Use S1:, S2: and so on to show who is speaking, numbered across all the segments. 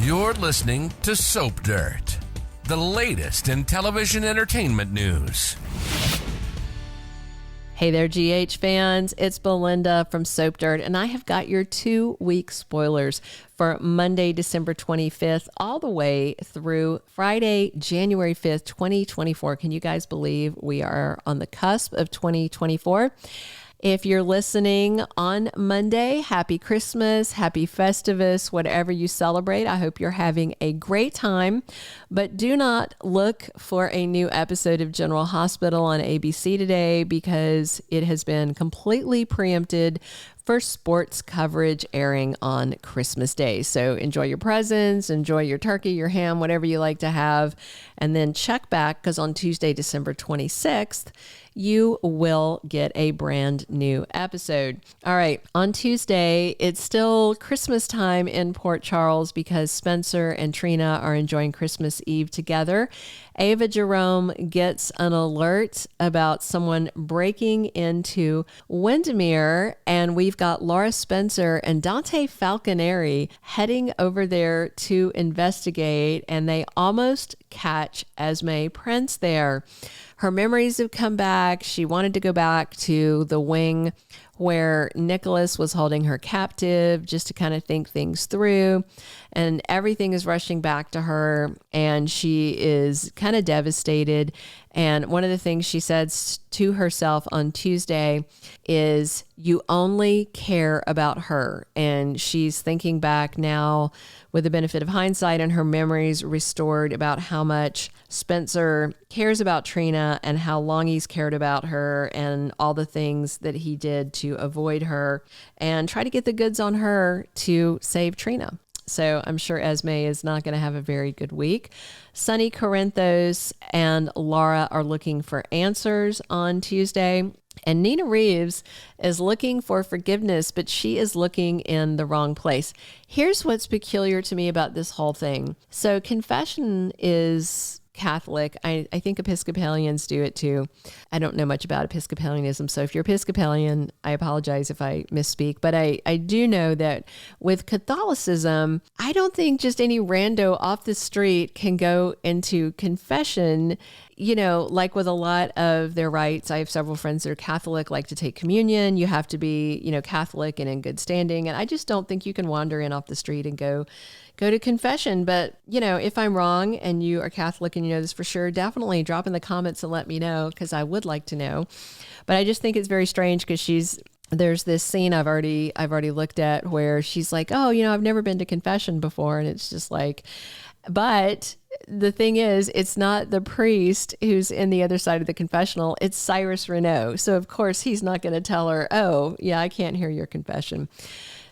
S1: You're listening to Soap Dirt, the latest in television entertainment news.
S2: Hey there, GH fans. It's Belinda from Soap Dirt, and I have got your 2-week spoilers for Monday, December 25th, all the way through Friday, January 5th, 2024. Can you guys believe we are on the cusp of 2024? If you're listening on Monday, happy Christmas, happy Festivus, whatever you celebrate. I hope you're having a great time, but do not look for a new episode of General Hospital on ABC today because it has been completely preempted for sports coverage airing on Christmas Day. So enjoy your presents, enjoy your turkey, your ham, whatever you like to have, and then check back because on Tuesday, December 26th, you will get a brand new episode. All right, on Tuesday, it's still Christmas time in Port Charles because Spencer and Trina are enjoying Christmas Eve together. Ava Jerome gets an alert about someone breaking into Wyndemere, and we've got Laura Spencer and Dante Falconeri heading over there to investigate, and they almost catch Esme Prince there. Her memories have come back. She wanted to go back to the wing where Nicholas was holding her captive just to kind of think things through. And everything is rushing back to her, and she is kind of devastated. And one of the things she says to herself on Tuesday is, you only care about her. And she's thinking back now with the benefit of hindsight and her memories restored about how much Spencer cares about Trina and how long he's cared about her and all the things that he did to avoid her and try to get the goods on her to save Trina. So I'm sure Esme is not going to have a very good week. Sonny Corinthos and Laura are looking for answers on Tuesday. And Nina Reeves is looking for forgiveness, but she is looking in the wrong place. Here's what's peculiar to me about this whole thing. So confession is Catholic. I think Episcopalians do it too. I don't know much about Episcopalianism, so if you're Episcopalian, I apologize if I misspeak, but I do know that with Catholicism, I don't think just any rando off the street can go into confession. You know, like with a lot of their rites, I have several friends that are Catholic, like to take communion. You have to be, Catholic and in good standing. And I just don't think you can wander in off the street and go to confession. But, if I'm wrong and you are Catholic and you know this for sure, definitely drop in the comments and let me know because I would like to know. But I just think it's very strange because there's this scene I've already looked at where she's like, oh, I've never been to confession before. And it's just like, but the thing is, it's not the priest who's in the other side of the confessional. It's Cyrus Renault. So, of course, he's not going to tell her, oh, yeah, I can't hear your confession.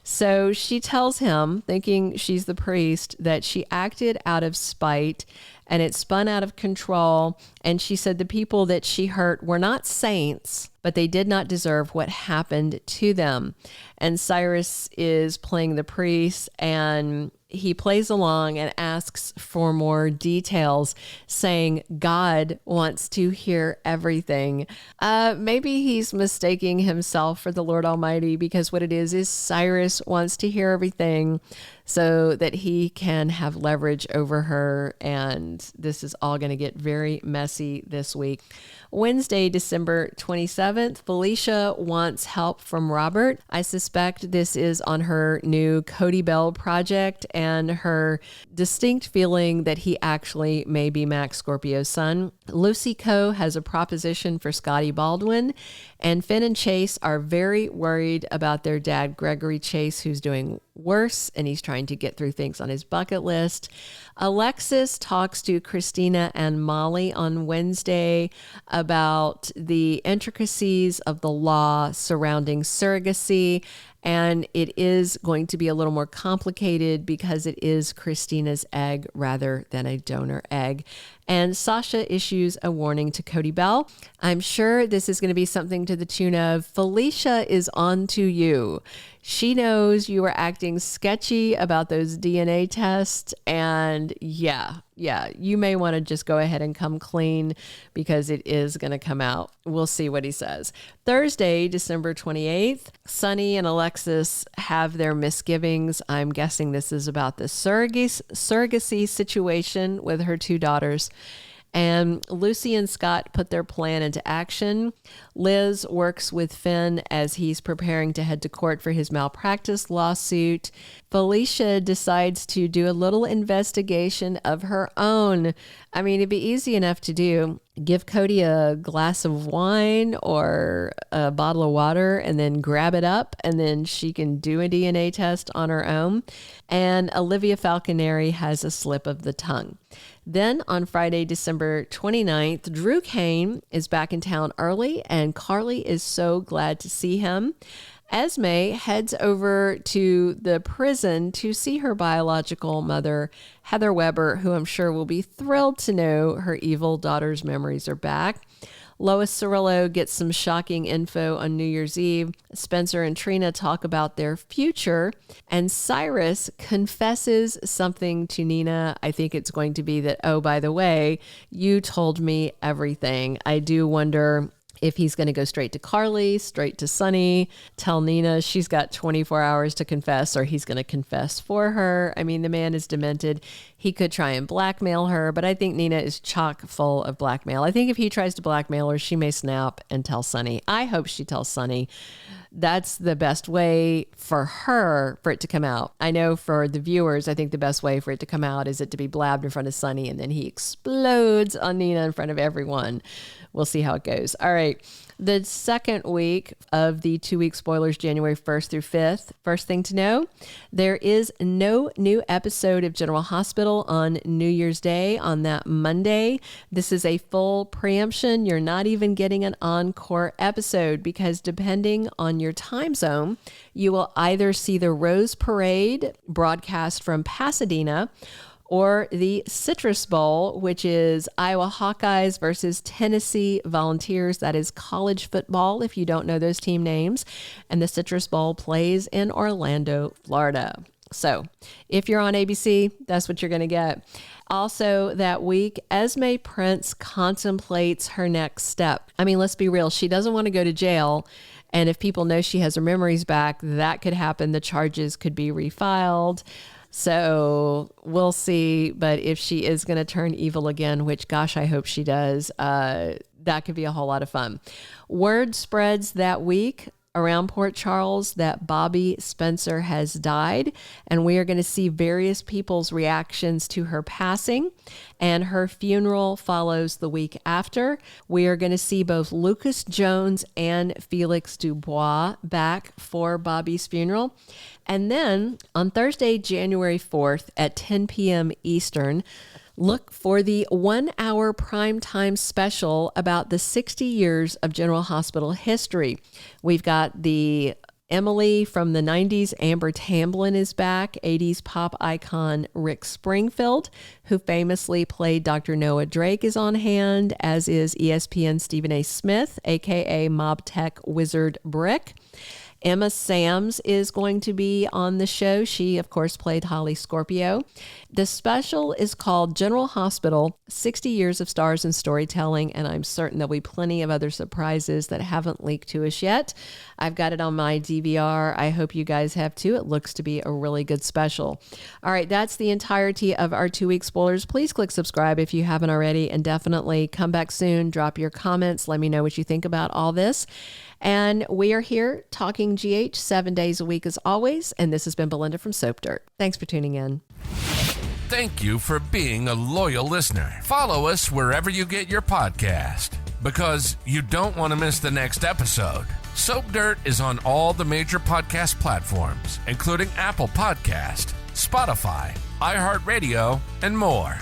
S2: So she tells him, thinking she's the priest, that she acted out of spite and it spun out of control. And she said the people that she hurt were not saints, but they did not deserve what happened to them. And Cyrus is playing the priest, and he plays along and asks for more details, saying God wants to hear everything. Maybe he's mistaking himself for the Lord Almighty, because what it is Cyrus wants to hear everything so that he can have leverage over her. And this is all going to get very messy this week. Wednesday, December 27th, Felicia wants help from Robert. I suspect this is on her new Cody Bell project and her distinct feeling that he actually may be Max Scorpio's son. Lucy Coe has a proposition for Scotty Baldwin, and Finn and Chase are very worried about their dad, Gregory Chase, who's doing worse, and he's trying to get through things on his bucket list. Alexis talks to Christina and Molly on Wednesday about the intricacies of the law surrounding surrogacy, and it is going to be a little more complicated because it is Christina's egg rather than a donor egg. And Sasha issues a warning to Cody Bell. I'm sure this is going to be something to the tune of, Felicia is on to you. She knows you were acting sketchy about those DNA tests. And yeah, yeah, you may want to just go ahead and come clean because it is going to come out. We'll see what he says. Thursday, December 28th, Sonny and Alexis have their misgivings. I'm guessing this is about the surrogacy situation with her two daughters. And Lucy and Scott put their plan into action. Liz works with Finn as he's preparing to head to court for his malpractice lawsuit. Felicia decides to do a little investigation of her own. I mean, it'd be easy enough to do. Give Cody a glass of wine or a bottle of water and then grab it up, and then she can do a DNA test on her own. And Olivia Falconeri has a slip of the tongue. Then on Friday, December 29th, Drew Cain is back in town early, and Carly is so glad to see him. Esme heads over to the prison to see her biological mother, Heather Weber, who I'm sure will be thrilled to know her evil daughter's memories are back. Lois Cirillo gets some shocking info on New Year's Eve. Spencer and Trina talk about their future, and Cyrus confesses something to Nina. I think it's going to be that, oh, by the way, you told me everything. I do wonder if he's going to go straight to Carly, straight to Sonny, tell Nina she's got 24 hours to confess, or he's going to confess for her. I mean, the man is demented. He could try and blackmail her, but I think Nina is chock full of blackmail. I think if he tries to blackmail her, she may snap and tell Sonny. I hope she tells Sonny. That's the best way for her for it to come out. I know for the viewers, I think the best way for it to come out is it to be blabbed in front of Sonny, and then he explodes on Nina in front of everyone. We'll see how it goes. All right. The second week of the 2-week spoilers, January 1st through 5th. First thing to know, there is no new episode of General Hospital on New Year's Day on that Monday. This is a full preemption. You're not even getting an encore episode because depending on your time zone, you will either see the Rose Parade broadcast from Pasadena, or the Citrus Bowl, which is Iowa Hawkeyes versus Tennessee Volunteers. That is college football, if you don't know those team names. And the Citrus Bowl plays in Orlando, Florida. So if you're on ABC, that's what you're going to get. Also that week, Esme Prince contemplates her next step. I mean, let's be real. She doesn't want to go to jail. And if people know she has her memories back, that could happen. The charges could be refiled. So we'll see. But if she is going to turn evil again, which, gosh, I hope she does, that could be a whole lot of fun. Word spreads that week around Port Charles that Bobbie Spencer has died, and we are going to see various people's reactions to her passing, and her funeral follows the week after. We are going to see both Lucas Jones and Felix DuBois back for Bobbie's funeral. And then on Thursday, January 4th at 10 p.m. Eastern, look for the 1-hour primetime special about the 60 years of General Hospital history. We've got the Emily from the 90s, Amber Tamblyn is back. 80s pop icon Rick Springfield, who famously played Dr. Noah Drake, is on hand, as is ESPN Stephen A. Smith, a.k.a. Mob Tech Wizard Brick. Emma Sams is going to be on the show. She, of course, played Holly Scorpio. The special is called General Hospital, 60 Years of Stars and Storytelling, and I'm certain there'll be plenty of other surprises that haven't leaked to us yet. I've got it on my DVR. I hope you guys have too. It looks to be a really good special. All right, that's the entirety of our 2-week spoilers. Please click subscribe if you haven't already, and definitely come back soon. Drop your comments. Let me know what you think about all this. And we are here talking GH 7 days a week as always. And this has been Belinda from Soap Dirt. Thanks for tuning in.
S1: Thank you for being a loyal listener. Follow us wherever you get your podcast, because you don't want to miss the next episode. Soap Dirt is on all the major podcast platforms, including Apple Podcast, Spotify, iHeartRadio, and more.